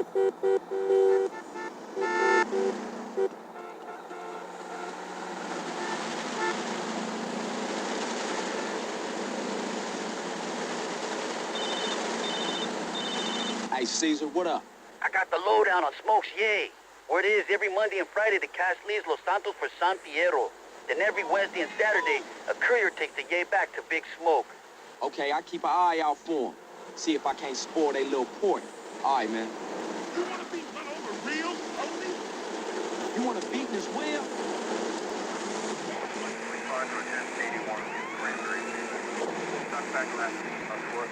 Hey, Caesar, what up? I got the lowdown on Smokes, yay. Word is, every Monday and Friday, the cast leaves Los Santos for San Fierro. Then every Wednesday and Saturday, a courier takes the yay back to Big Smoke. Okay, I keep an eye out for him. See if I can't spoil they little port. All right, man. You want to be run over real, Odie? You want to beat this wheel? Back last week on tour.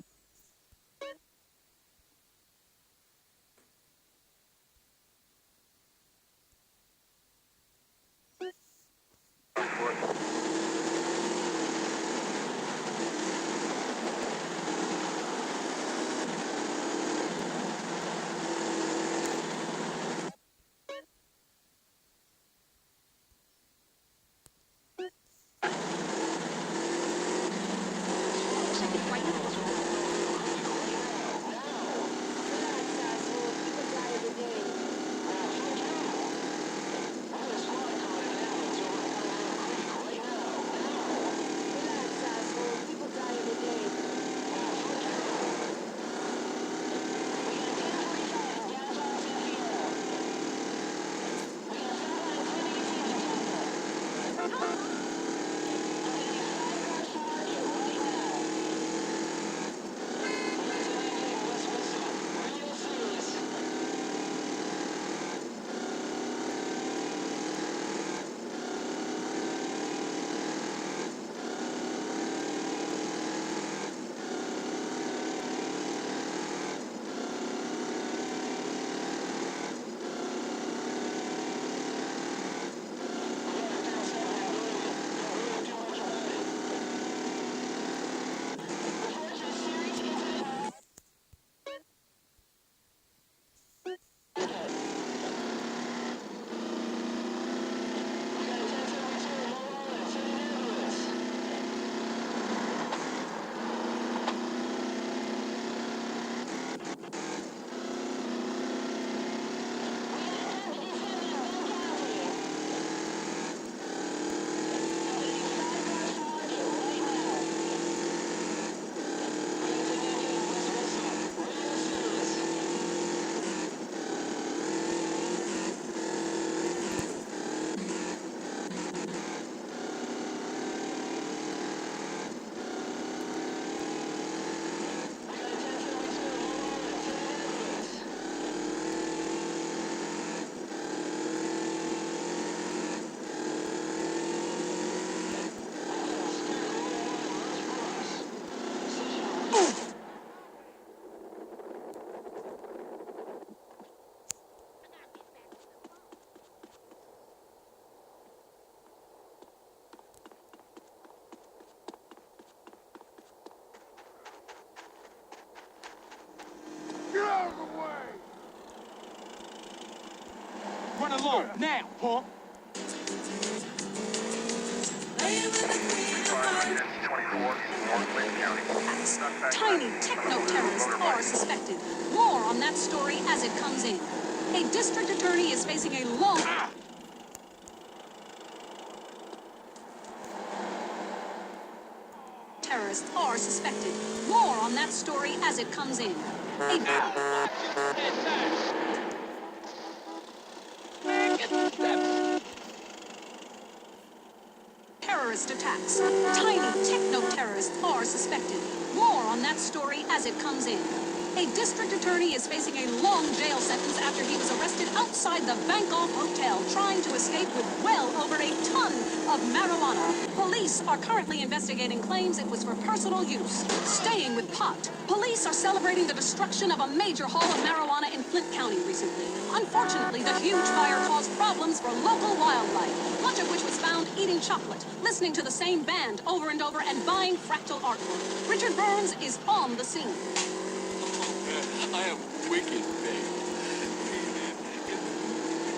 Get out of the way! Run along, now, punk! Tiny techno-terrorists are suspected. More on that story as it comes in. A district attorney is facing a long... Terrorists are suspected. More on that story as it comes in. Terrorist attacks. Tiny techno-terrorists are suspected. More on that story as it comes in. A district attorney is facing a long jail sentence after he was arrested outside the Bangkok Hotel trying to escape with well over a ton of marijuana. Police are currently investigating claims it was for personal use. Staying with pot, police are celebrating the destruction of a major haul of marijuana in Flint County recently. Unfortunately, the huge fire caused problems for local wildlife, much of which was found eating chocolate, listening to the same band over and over, and buying fractal artwork. Richard Burns is on the scene. I am wicked, babe.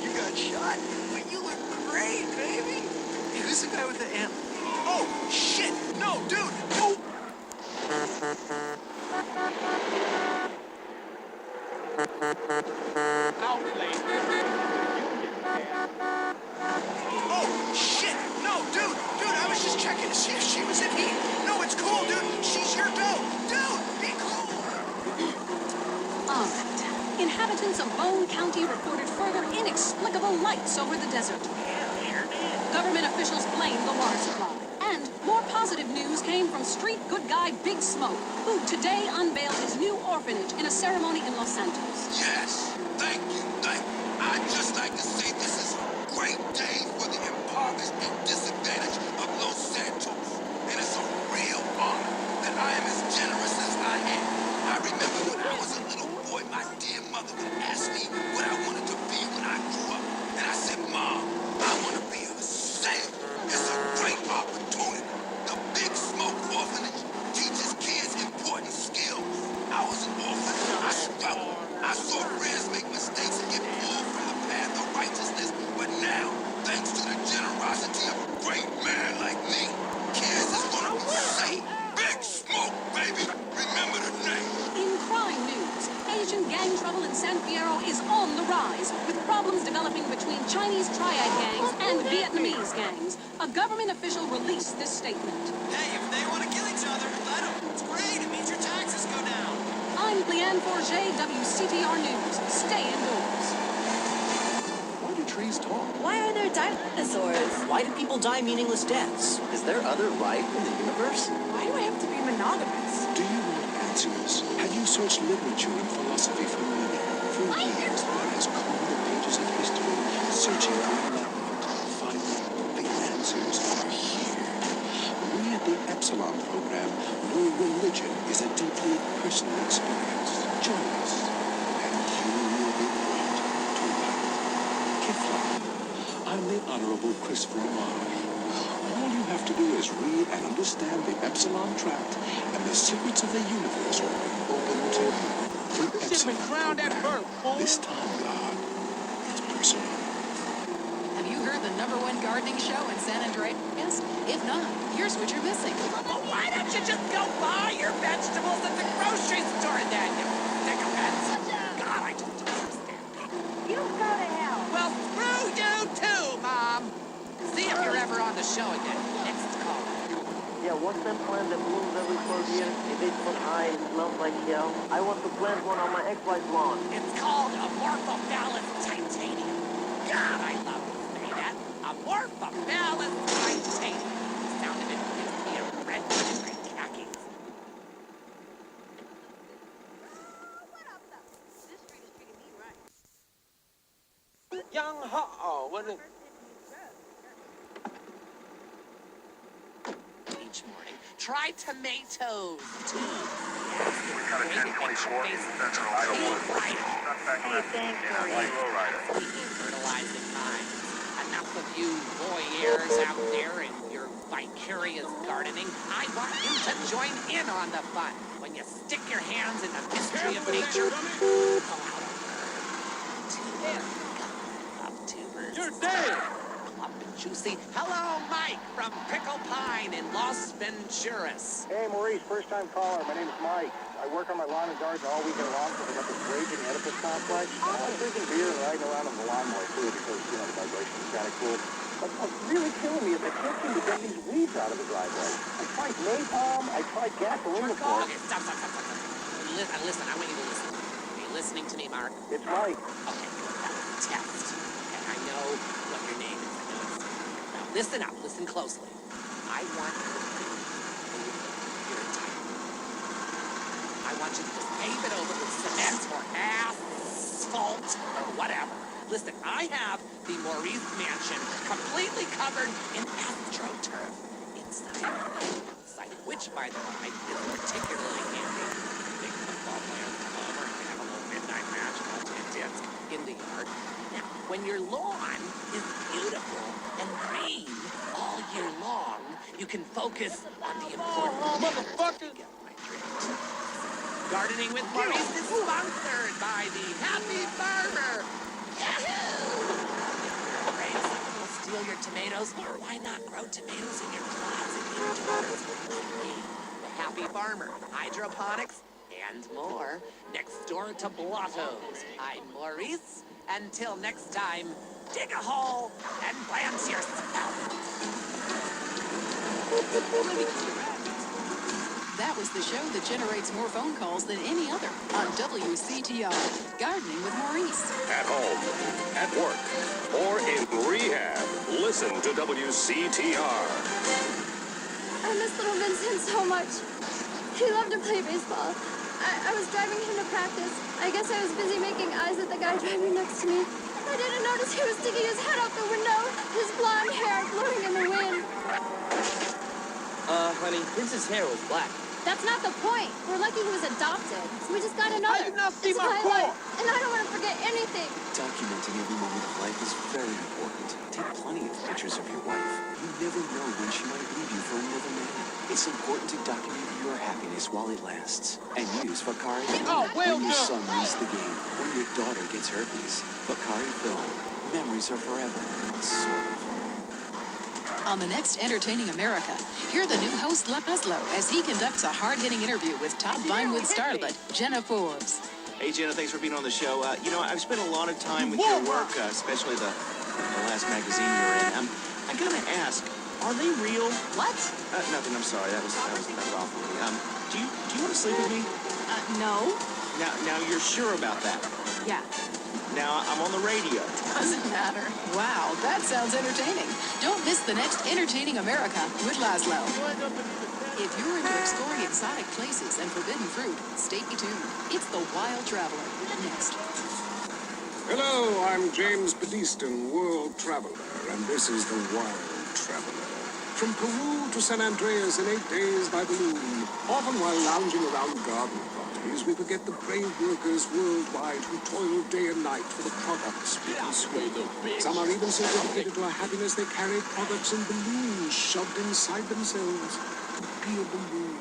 You got shot, but you look great, baby. Hey, who's the guy with the amp? Oh, shit! No, dude! No! Outlay. Oh, shit! No, dude! Dude, I was just checking to see if she was in heat. No, it's cool, dude. She's your dough. Dude, be cool! All right. Inhabitants of Bone County reported further inexplicable lights over the desert. Government officials blamed the water supply. And more positive news came from street good guy Big Smoke, who today unveiled his new orphanage in a ceremony in Los Santos. Yes, thank you. I'd just like to say this is a great day for the impoverished and disadvantaged of Los Santos. And it's a real honor that I am as generous as I am. I remember when I was a little boy, my dear mother would ask me what I wanted to be when I grew up. And I said, Mom, I want to be a saint. It's a great opportunity. The Big Smoke Orphanage teaches kids important skills. I was an orphan. I struggled. I saw friends make mistakes and get pulled from the path of righteousness. But now, thanks to the generosity of a great man like me, kids is gonna be safe. Big Smoke, baby. Remember the name. In crime news, Asian gang trouble in San Fierro is on the rise, with problems developing between Chinese triad gangs and Vietnamese gangs. A government official released this statement. Hey, if they want to kill each other, let them. It's great. It means your taxes go down. I'm Leanne Forget, WCTR News. Stay indoors. Why do trees talk? Why are there dinosaurs? Why do people die meaningless deaths? Is there other life in the universe? Why do I have to be monogamous? Do you want answers? Have you searched literature and philosophy for meaning? For years, one has combed the pages of history, searching for enlightenment. Finally, the answers are here. We at the Epsilon program know religion is a deeply personal experience. Join us, and you will be brought to light. Kiflan, I'm the Honorable Christopher Amari. All you have to do is read and understand the Epsilon Tract, and the secrets of the universe will be open to you. The Epsilon program. This time, God, it's personal. Have you heard the #1 gardening show in San Andreas? If not, here's what you're missing. Well, why don't you just go buy your vegetables at the grocery store then, you dickheads? God, I just don't understand. You go to hell. Well, screw you too, Mom. See if you're ever on the show again. Next call. Yeah, what's that plant that blooms every 12 years? If it's so high and smells like hell, I want to plant one on my ex-wife's lawn. It's called Amorphophallus titanium. God, I love to say that. Amorphophallus titanium. The sound of it gives me a red in my khakis. What up, though? This street is treating me right. Young Ho, what is Each morning, try tomatoes too. We got a 1024 in Central Iowa. Stuck back left. thanks, Yeah, light low rider. Fertilizing time. Enough of you voyeurs out there in your vicarious gardening. I want you to join in on the fun. When you stick your hands in the mystery of nature, pull out a tuber. Love tubers. You're dead. Plump and juicy. Hello, Mike from Pickle Pine in Los Venturas. Hey, Maurice, first-time caller. My name is Mike. I work on my lawn and garden all weekend long because I got this raging Oedipus complex. And I'm drinking beer and riding around on the lawnmower, too, because, the vibration is kind of cool. But what's really killing me is I can't seem to get these weeds out of the driveway. I tried napalm, I tried gasoline before. Okay, stop. Listen, I want you to listen. Are you listening to me, Mark? It's Mike. Okay, test. And I know what your name is. Now listen up, listen closely. I want you to your type. I want you to just pave it over with cement or asphalt or whatever. Listen, I have the Maurice Mansion completely covered in astroturf. Inside which, by the way, is particularly handy. Big football players come over and we have a little midnight match and all 10 in the yard. Now, when your lawn is beautiful and green all year long, you can focus on the important motherfucker. Get my drift. Gardening with Maurice is sponsored by the Happy Farmer. Yahoo! If you're afraid someone will steal your tomatoes, why not grow tomatoes in your closet indoors? Like me, the Happy Farmer, hydroponics, and and more next door to Blotto's. I'm Maurice. Until next time, dig a hole and plant yourself. That was the show that generates more phone calls than any other on WCTR. Gardening with Maurice. At home, at work, or in rehab, listen to WCTR. I miss little Vincent so much. He loved to play baseball. I was driving him to practice. I guess I was busy making eyes at the guy driving next to me. I didn't notice he was sticking his head out the window, his blonde hair blowing in the wind. Honey, Vince's hair was black. That's not the point. We're lucky he was adopted. So we just got another. I did not see It's my life, car. and I don't want to forget anything. Documenting every moment of life is very important. Take plenty of pictures of your wife. You never know when she might leave you for another man. It's important to document your happiness while it lasts. And use Vakari Film. Oh, well when your done. son wins the game, when your daughter gets herpes. Vakari Film. Memories are forever. Sort of. On the next Entertaining America, hear the new host Laszlo as he conducts a hard-hitting interview with top Vinewood starlet Jenna Forbes. Hey, Jenna, thanks for being on the show. I've spent a lot of time with your work, especially the last magazine you're in. I gotta ask, are they real? What? Nothing. I'm sorry. That was awful of me. Do you want to sleep with me? No. Now you're sure about that? Yeah. Now I'm on the radio. Doesn't matter. Wow, that sounds entertaining. Don't miss the next Entertaining America with Laszlo. If you're into exploring exotic places and forbidden fruit, stay tuned. It's The Wild Traveler. Next. Hello, I'm James Badiston, world traveler, and this is The Wild Traveler. From Peru to San Andreas in 8 days by balloon, often while lounging around garden parties, we forget the brave workers worldwide who toil day and night for the products we consume. Some are even so dedicated to our happiness they carry products in balloons shoved inside themselves to be a balloon.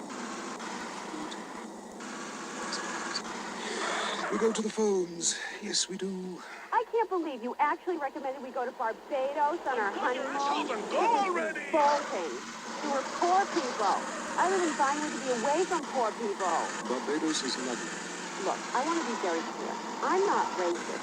We go to the phones. Yes, we do. I can't believe you actually recommended we go to Barbados on our honeymoon. Children, go already! Bolting. You were poor people. I live in Vinewood to be away from poor people. Barbados is lovely. Look, I want to be very clear. I'm not racist.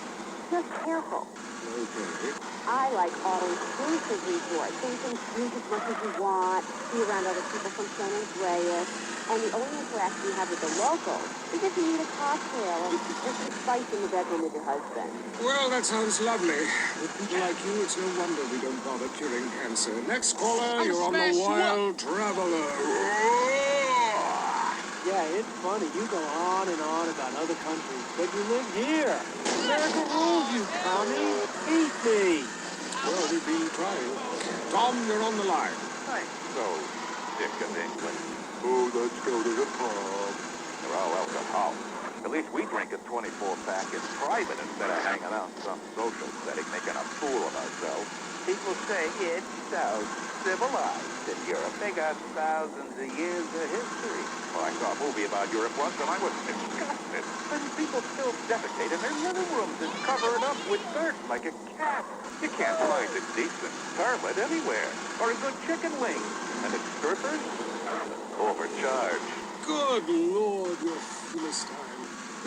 Just careful. Okay. I like all-inclusive resorts, so you can drink as much as you want, be around other people from San Andreas, and the only interaction you have with the locals is if you need a cocktail and just a spice in the bedroom with your husband. Well, that sounds lovely. With people like you, it's no wonder we don't bother curing cancer. Next caller, you're on The Wild Traveler. Yeah, it's funny. You go on and on about other countries, but you live here. America rules you, Tommy. Eat me. Well, we've been trying. Tom, you're on the line. I'm so sick of England. Oh, let's go to the pub. Well, alcohol. At least we drink a 24-pack in private instead of hanging out in some social setting making a fool of ourselves. People say it's so civilized in Europe. They got thousands of years of history. Well, I saw a movie about Europe once and I was disgusted. And people still defecate in their living rooms and cover it up with dirt like a cat. You can't find a decent toilet anywhere. Or a good chicken wing. And it's strippers? Overcharged. Good Lord, you're Philistine.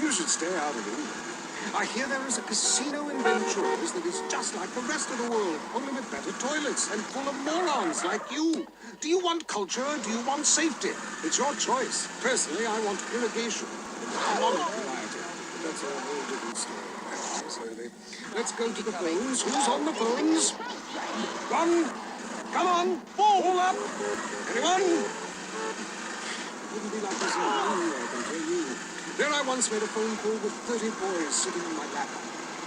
You should stay out of England. I hear there is a casino in Venturas that is just like the rest of the world, only with better toilets and full of morons like you. Do you want culture or do you want safety? It's your choice. Personally, I want irrigation. Economic variety. But that's a whole different story. Slowly. Let's go to the phones. Who's on the phones? One. Come on. All up. Anyone? Wouldn't be like this in England, I can tell you. There I once made a phone call with 30 boys sitting in my lap.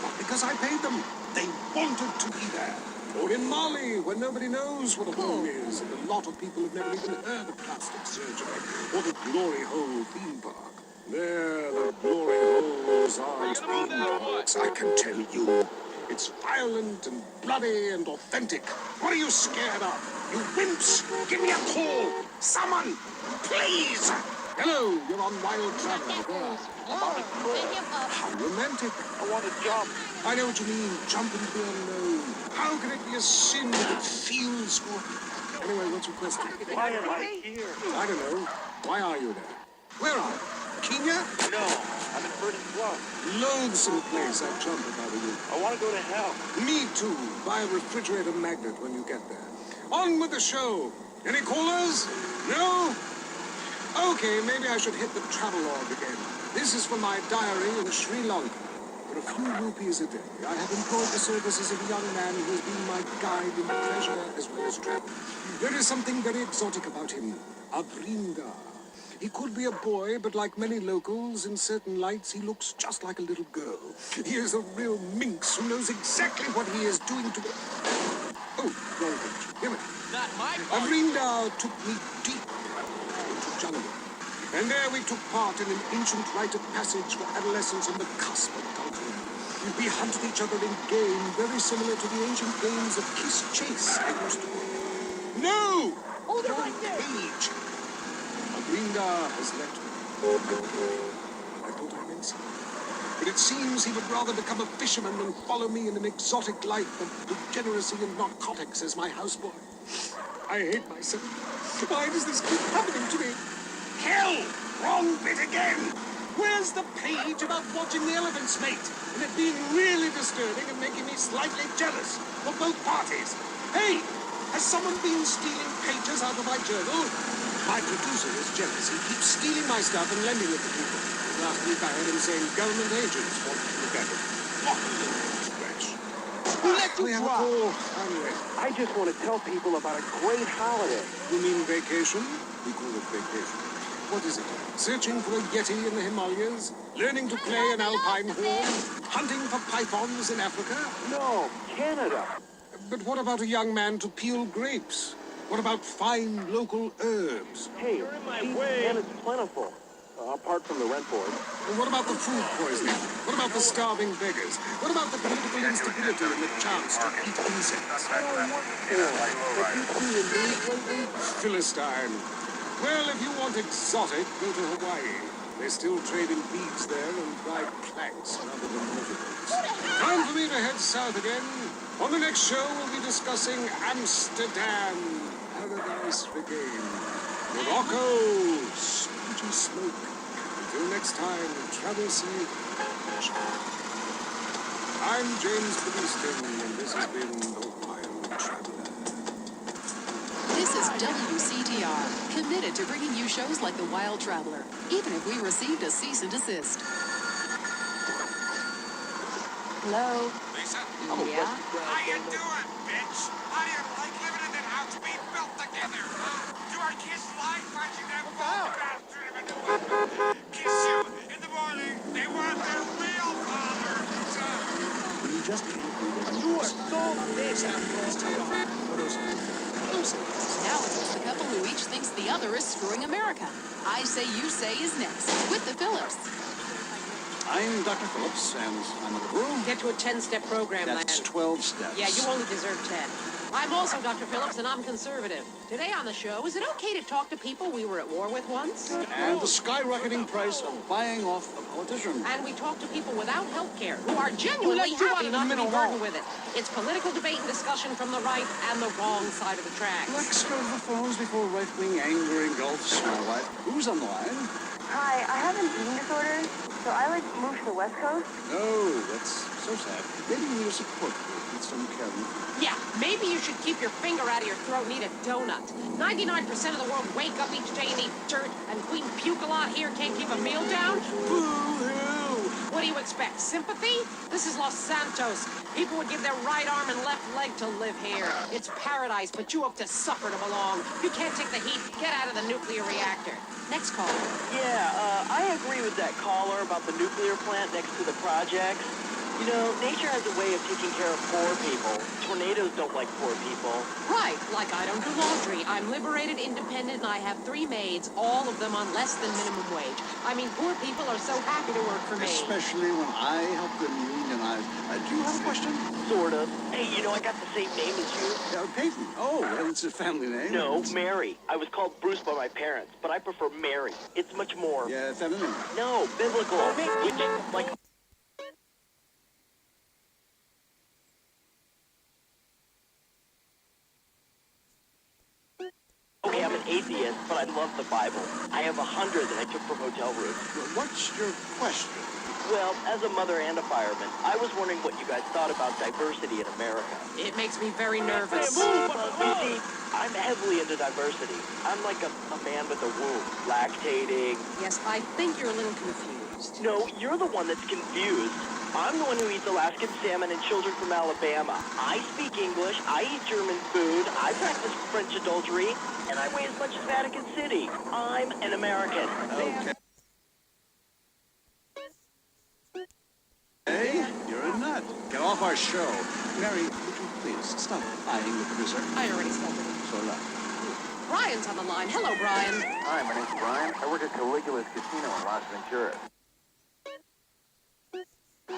Not because I paid them. They wanted to be there. Or in Mali, where nobody knows what a home is, and a lot of people have never even heard of plastic surgery. Or the Glory Hole theme park. There, the Glory Holes aren't theme parks, I can tell you. It's violent and bloody and authentic. What are you scared of? You wimps! Give me a call! Someone! Please! Hello, you're on Wild Traveler. How romantic. I want to jump. I know what you mean. Jump into the unknown. How can it be a sin if it feels good? Anyway, what's your question? Why am I here? I don't know. Why are you there? Where are you? Kenya? No, I'm in Verdant Bluff. Loathsome place. I'd jump if I were you. I want to go to hell. Me too. Buy a refrigerator magnet when you get there. On with the show. Any callers? No? Okay, maybe I should hit the travelogue again. This is from my diary in Sri Lanka. For a few rupees a day, I have employed the services of a young man who has been my guide in pleasure as well as travel. There is something very exotic about him. A bringa. He could be a boy, but like many locals, in certain lights, he looks just like a little girl. He is a real minx who knows exactly what he is doing to... Oh, wrong page. Here we are. Not my Avrinda took me deep into jungle. And there we took part in an ancient rite of passage for adolescents on the cusp of adulthood. We hunted each other in game very similar to the ancient games of kiss chase I used to play. No! Hold it right there! Page! Avrinda has left me. I thought I meant something. But it seems he would rather become a fisherman than follow me in an exotic life of degeneracy and narcotics as my houseboy. I hate myself. Why does this keep happening to me? Hell! Wrong bit again! Where's the page about watching the elephants mate? And it being really disturbing and making me slightly jealous of both parties. Hey! Has someone been stealing pages out of my journal? My producer is jealous. He keeps stealing my stuff and lending it to people. Last week I heard him saying government agents want to look at it. What a little stretch. Let We have a call. Anyway. I just want to tell people about a great holiday. You mean vacation? We call it vacation. What is it? Searching for a yeti in the Himalayas? Learning to play an alpine horn? Hunting for pythons in Africa? No, Canada. But what about a young man to peel grapes? What about fine local herbs? Hey, you're in my way. And it's plentiful. Apart from the rent board. And what about the food poisoning? What about the starving beggars? What about the political instability and the chance to eat insects? Philistine. Well, if you want exotic, go to Hawaii. They still trade in beads there and ride planks rather than motorboats. Time for me to head south again. On the next show, we'll be discussing Amsterdam. Paradise Regained. Morocco. Spongy smoke. Until next time, travel safe. I'm James Livingston, and this has been The Wild Traveler. This is WCTR, committed to bringing you shows like The Wild Traveler, even if we received a cease and desist. Hello? Lisa? Yeah? How you doing, bitch? How do you like living in that house we built together, huh? Do our kids like watching that phone bastard of a new one? Kiss you in the morning. They want their real father, Lisa. You just can't believe it. You are so Now it's just the couple who each thinks the other is screwing America. I Say You Say is next, with the Phillips. I'm Dr. Phillips, and I'm a liberal. Get to a 10-step program, That's Land. 12 steps. Yeah, you only deserve 10. I'm also Dr. Phillips, and I'm conservative. Today on the show, is it okay to talk to people we were at war with once? And the skyrocketing price of buying off a politician. And we talk to people without health care who are genuinely happy not to be burdened with it. It's political debate and discussion from the right and the wrong side of the tracks. Let's go to the phones before right-wing anger engulfs my life. Who's on the line? Hi, I have an eating disorder, so I moved to the West Coast. Oh, that's so sad. Maybe you need a support group with some caring. Yeah, maybe you should keep your finger out of your throat and eat a donut. 99% of the world wake up each day and eat dirt, and Queen Puke a lot here can't keep a meal down? Boo-hoo! What do you expect, sympathy? This is Los Santos. People would give their right arm and left leg to live here. It's paradise, but you have to suffer to belong. You can't take the heat. Get out of the nuclear reactor. Next call. Yeah, I agree with that caller about the nuclear plant next to the projects. You know, nature has a way of taking care of poor people. Tornadoes don't like poor people. Right, like I don't do laundry. I'm liberated, independent, and I have 3 maids, all of them on less than minimum wage. I mean, poor people are so happy to work for me. Especially when I help them unionize. Do you have a question? Sort of. Hey, you know, I got the same name as you. Peyton. Oh, it's a family name. No, Mary. I was called Bruce by my parents, but I prefer Mary. It's much more... Yeah, feminine. No, biblical. Which, like... Okay, I'm an atheist, but but I love the Bible. I have 100 that I took from hotel rooms. What's your question? Well, as a mother and a fireman, I was wondering what you guys thought about diversity in America. It makes me very nervous. You see, I'm heavily into diversity. I'm like a man with a womb, lactating. Yes, I think you're a little confused. No, you're the one that's confused. I'm the one who eats Alaskan salmon and children from Alabama. I speak English, I eat German food, I practice French adultery, and I weigh as much as Vatican City. I'm an American. Okay. Hey, you're a nut. Get off our show. Mary, would you please stop eyeing the producer? I already stopped it. So did I. Brian's on the line. Hello, Brian. Hi, my name's Brian. I work at Caligula's Casino in Las Venturas.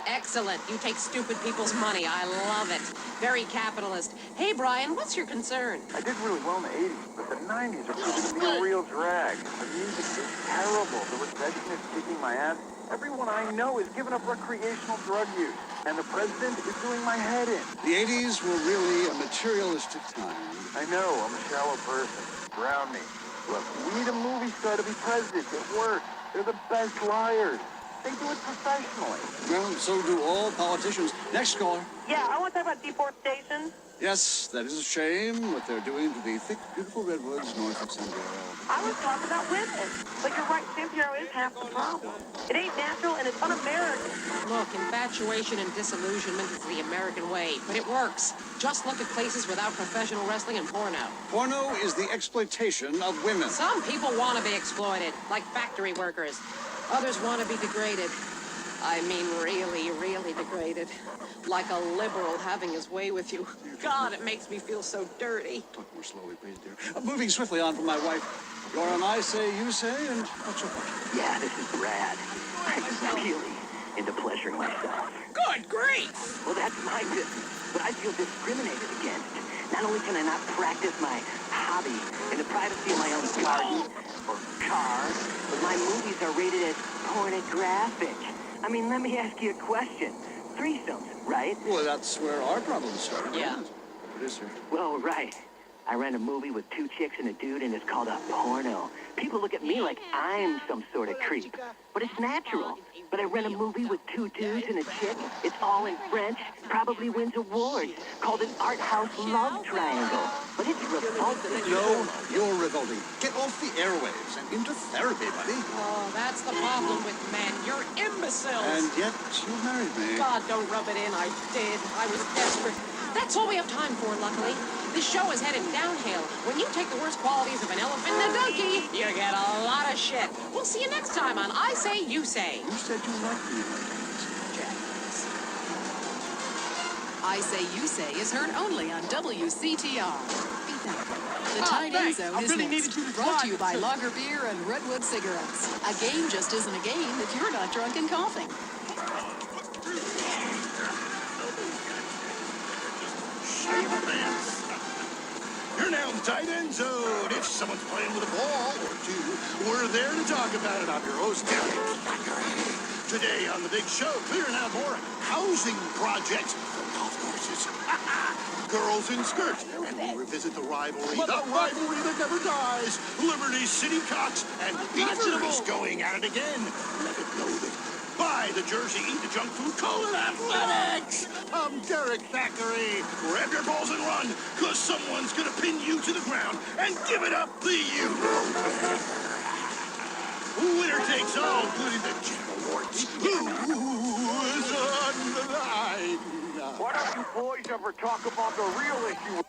Excellent. You take stupid people's money. I love it. Very capitalist. Hey, Brian, what's your concern? I did really well in the 80s, but the 90s are proving to be a real drag. The music is terrible. The recession is kicking my ass. Everyone I know is giving up recreational drug use. And the president is doing my head in. The 80s were really a materialistic time. I know, I'm a shallow person. Drown me. Look, we need a movie star to be president. It works. They're the best liars. They do it professionally. Well, so do all politicians. Next caller. Yeah, I want to talk about deforestation. Yes, that is a shame what they're doing to the thick, beautiful redwoods north of San Diego. I was talking about women. But you're right, San Diego is half the problem. It ain't natural and it's un-American. Look, infatuation and disillusionment is the American way, but it works. Just look at places without professional wrestling and porno. Porno is the exploitation of women. Some people want to be exploited, like factory workers. Others want to be degraded. I mean, really, really degraded. Like a liberal having his way with you. God, it makes me feel so dirty. Talk more slowly, please, dear. Moving swiftly on from my wife. You're an I say, you say, and what's your question? Yeah, this is Brad. I'm really into pleasuring myself. Good grief! Well, that's my business, but I feel discriminated against. Not only can I not practice my hobby in the privacy of my own garden or car, but my movies are rated as pornographic. I mean, let me ask you a question. Threesomes, right? Well, that's where our problem started. Yeah. Producer. Well, right. I ran a movie with 2 chicks and a dude, and it's called a porno. People look at me like I'm some sort of creep, but it's natural. But I ran a movie with 2 dudes and a chick. It's all in French. Probably wins awards. Called an art house love triangle. But it's revolting. No, you're revolting. Get off the airwaves and into therapy, buddy. Oh, that's the problem with men. You're imbeciles. And yet, you married me. God, don't rub it in. I did. I was desperate. That's all we have time for, luckily. This show is headed downhill. When you take the worst qualities of an elephant and a donkey, you get a lot of shit. We'll see you next time on I Say, You Say. You said you liked me like I Say, You Say is heard only on WCTR. The Tight End Zone is next. Brought to you by Lager Beer and Redwood Cigarettes. A game just isn't a game if you're not drunk and coughing. You're now in the tight end zone. If someone's playing with a ball or two, we're there to talk about it. I'm your host, Derek. Today on the big show, clearing out more housing projects for golf courses. Girls in skirts. And we revisit the rivalry that never dies. Liberty City Cox and Beavers going at it again. Let it know that buy the jersey, eat the junk food, call it athletics. I'm Derek Thackeray. Grab your balls and run, because someone's going to pin you to the ground and give it up the Euro. Winner takes all, including the general awards. Who's on the line? Why don't you boys ever talk about the real issue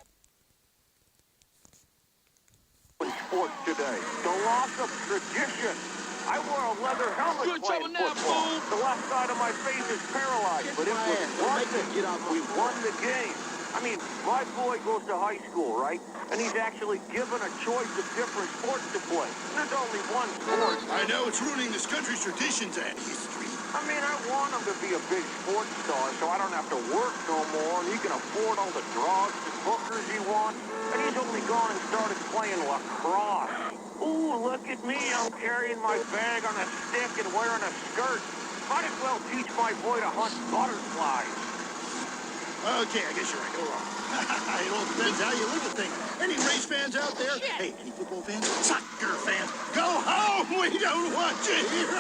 in sports today? The loss of tradition. I wore a leather helmet playing football. The left side of my face is paralyzed, but it was worth it. We won the game. I mean, my boy goes to high school, right? And he's actually given a choice of different sports to play. There's only one sport. I know it's ruining this country's traditions and history. I mean, I want him to be a big sports star so I don't have to work no more and he can afford all the drugs and hookers he wants. And he's only gone and started playing lacrosse. Ooh, look at me. I'm carrying my bag on a stick and wearing a skirt. Might as well teach my boy to hunt butterflies. Okay, I guess you're right. Go wrong. It all depends how you look at things. Any race fans out there? Hey, any football fans? Soccer fans? Go home! We don't want you here!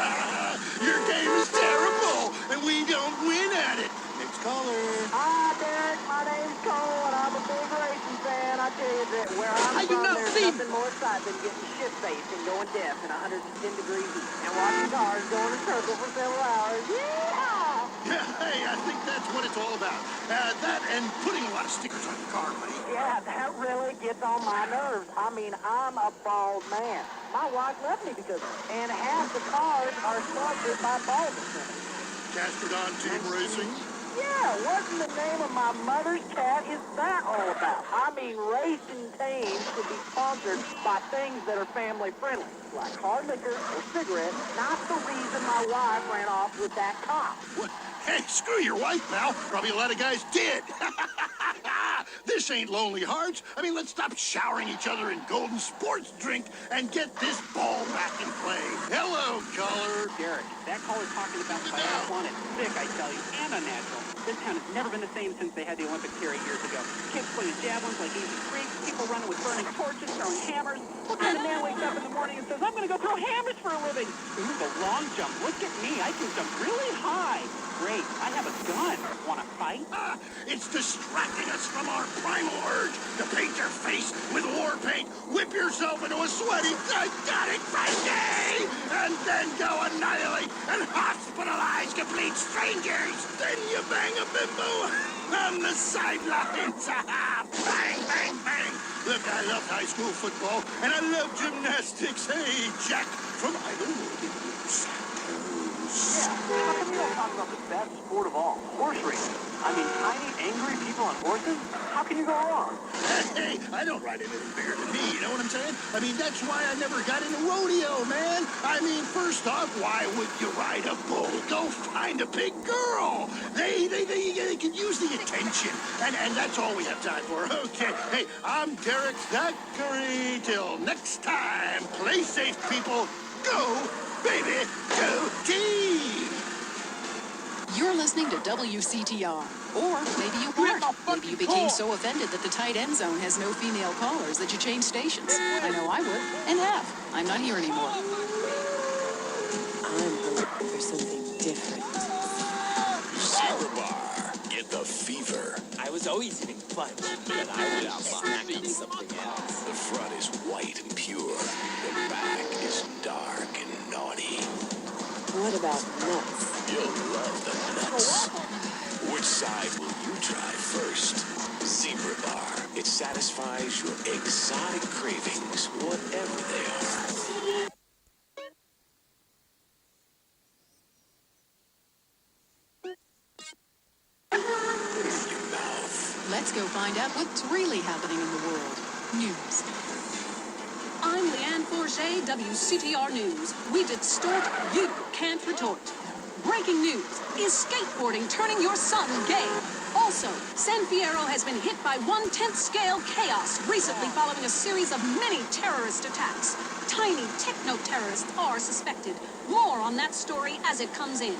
Your game is terrible, and we don't win at it. Next caller. Hi, Derek. My name's Cole, and I'm a big racing fan. I tell you that where I'm from, there's nothing more exciting than getting shit-faced and going deaf in 110-degree heat and watching cars go in a circle for several hours. Yeah! Hey, I think that's what it's all about. That and putting a lot of stickers on your car, buddy. Yeah, that really gets on my nerves. I mean, I'm a bald man. My wife left me because of it. And half the cars are sponsored by baldness. Castrodon Team Racing? Yeah, what's the name of my mother's cat is that all about? I mean, racing teams should be sponsored by things that are family friendly, like hard liquor or cigarettes, not the reason my wife ran off with that cop. What? Hey, screw your wife, pal. Probably a lot of guys did. This ain't Lonely Hearts. I mean, let's stop showering each other in golden sports drink and get this ball back in play. Hello, caller. Derek, that caller's talking about the biathlon is sick, I tell you, and unnatural. This town has never been the same since they had the Olympics here 8 years ago. Kids playing javelins like easy freaks, people running with burning torches, throwing hammers. What kind of man wakes up in the morning and says, I'm going to go throw hammers for a living? Ooh, the long jump. Look at me. I can jump really high. Great. I have a gun. Want to fight? It's distracting us from our primal urge to paint your face with war paint, whip yourself into a sweaty, psychotic frenzy, and then go annihilate and hospitalize complete strangers. Then you bang a bimbo on the sidelines. Bang, bang, bang. Look, I love high school football, and I love gymnastics. Hey, Jack from Idlewood in Los Yeah, how come you don't talk about the best sport of all, horse racing? I mean, tiny, angry people on horses? How can you go wrong? Hey, I don't ride anything bigger than me, you know what I'm saying? I mean, that's why I never got into rodeo, man. I mean, first off, why would you ride a bull? Go find a big girl. They can use the attention, and that's all we have time for. Okay, hey, I'm Derek Thackeray. Till next time, play safe, people. Go, baby, go team! You're listening to WCTR. Or maybe you weren't. Maybe you became so offended that the tight end zone has no female callers that you changed stations. I know I would, and have. I'm not here anymore. I'm looking for something different. Zebra Bar. Get the fever. I was always eating fudge, but I would snack on something else. The front is white and pure. The back is dark and naughty. What about nuts? You'll love the nuts. Which side will you try first? Zebra Bar. It satisfies your exotic cravings, whatever they are. Let's go find out what's really happening in the world. News. I'm Leanne Forget, WCTR News. We distort, you can't retort. Breaking news. Is skateboarding turning your son gay? Also, San Fierro has been hit by 1/10 scale chaos recently following a series of many terrorist attacks. Tiny techno-terrorists are suspected. More on that story as it comes in.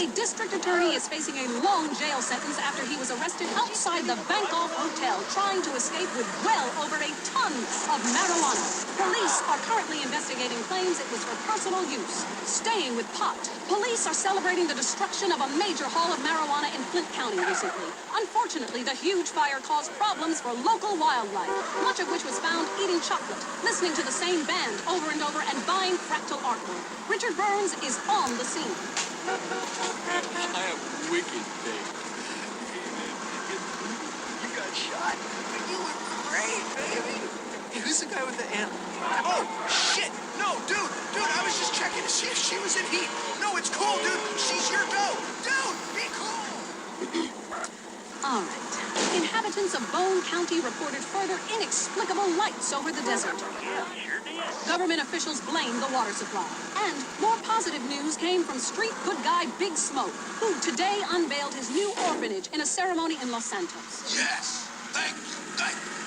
A district attorney is facing a long jail sentence after he was arrested outside the Bankoff Hotel trying to escape with well over a ton of marijuana. Police are currently investigating claims it was for personal use. Staying with pot, police are celebrating the destruction of a major haul of marijuana in Flint County recently. Unfortunately, the huge fire caused problems for local wildlife, much of which was found eating chocolate, listening to the same band over and over, and buying fractal artwork. Richard Burns is on the scene. I am wicked, babe. You got shot, but you were great, baby. Hey, who's the guy with the ant? Oh, shit! No, dude, I was just checking to see if she was in heat. No, it's cool, dude. She's your go. Dude, be cool. All right. Inhabitants of Bone County reported further inexplicable lights over the desert. Yeah, sure did. Government officials blamed the water supply. And more positive news came from street good guy Big Smoke, who today unveiled his new orphanage in a ceremony in Los Santos. Yes, thank you.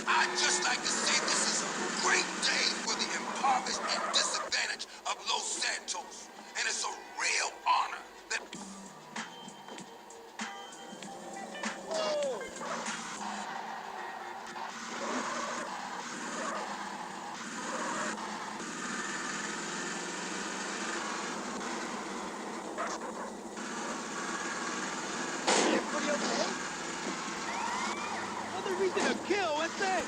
I'd just like to say this is a great day for the impoverished and disadvantaged of Los Santos. And it's a real honor that... Everybody okay? Other reason to kill, that's it!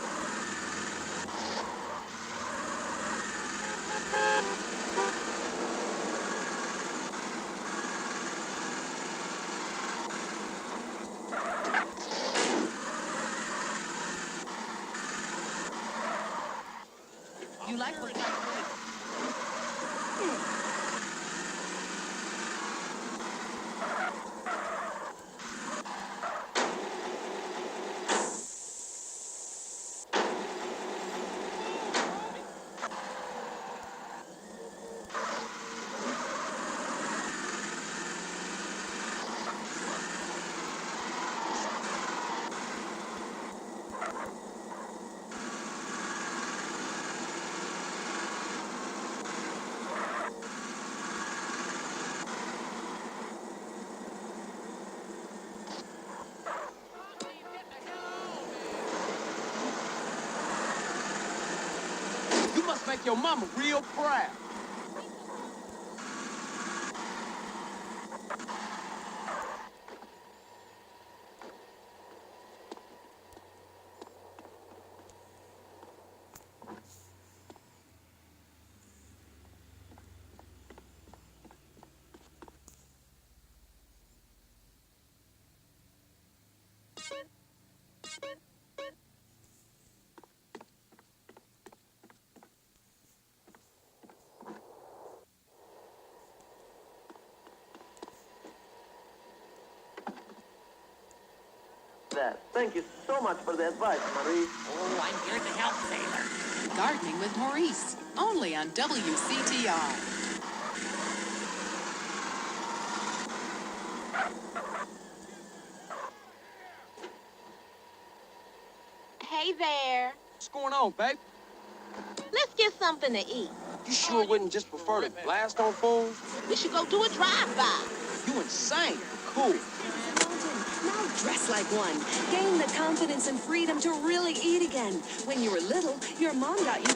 You like what You must make your mama real proud. Thank you so much for the advice, Marie. Oh, I'm here to help, Sailor. Gardening with Maurice, only on WCTR. Hey there. What's going on, babe? Let's get something to eat. You sure wouldn't just prefer to blast on fools? We should go do a drive-by. You insane. Cool. Now dress like one. Gain the confidence and freedom to really eat again. When you were little, your mom got you...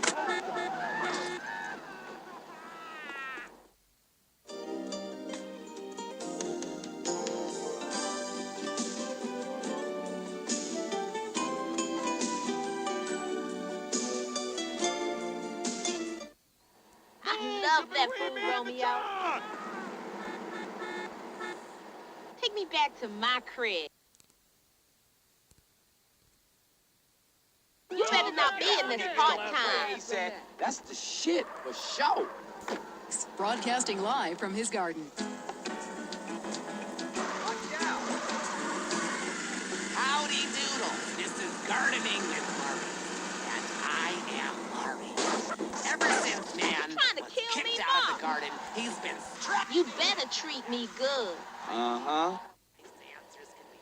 I love that food, Romeo. Take me back to my crib. You better not be in this part-time. That's the shit, for sure. Broadcasting live from his garden. Howdy doodle. This is Gardening with Murray. And I am Murray. Ever since man Trying to was kill kicked me, out Mom. of the garden, he's been struck. You better treat me good. Uh-huh.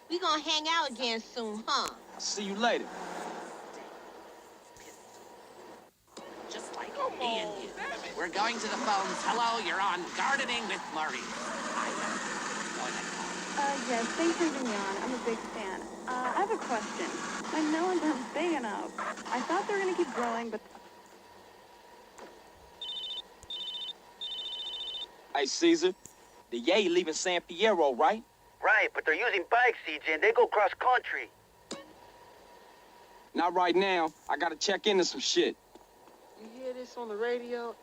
We gonna hang out again soon, huh? I'll see you later. Just like me and you. We're going to the phones. Hello, you're on Gardening with Murray. Yes, thanks for having me on. I'm a big fan. I have a question. My melons aren't big enough. I thought they were going to keep growing, but... Hey, Caesar. The Yay leaving San Fierro, right? Right, but they're using bikes, CJ, and they go cross-country. Not right now. I gotta check into some shit. You hear this on the radio?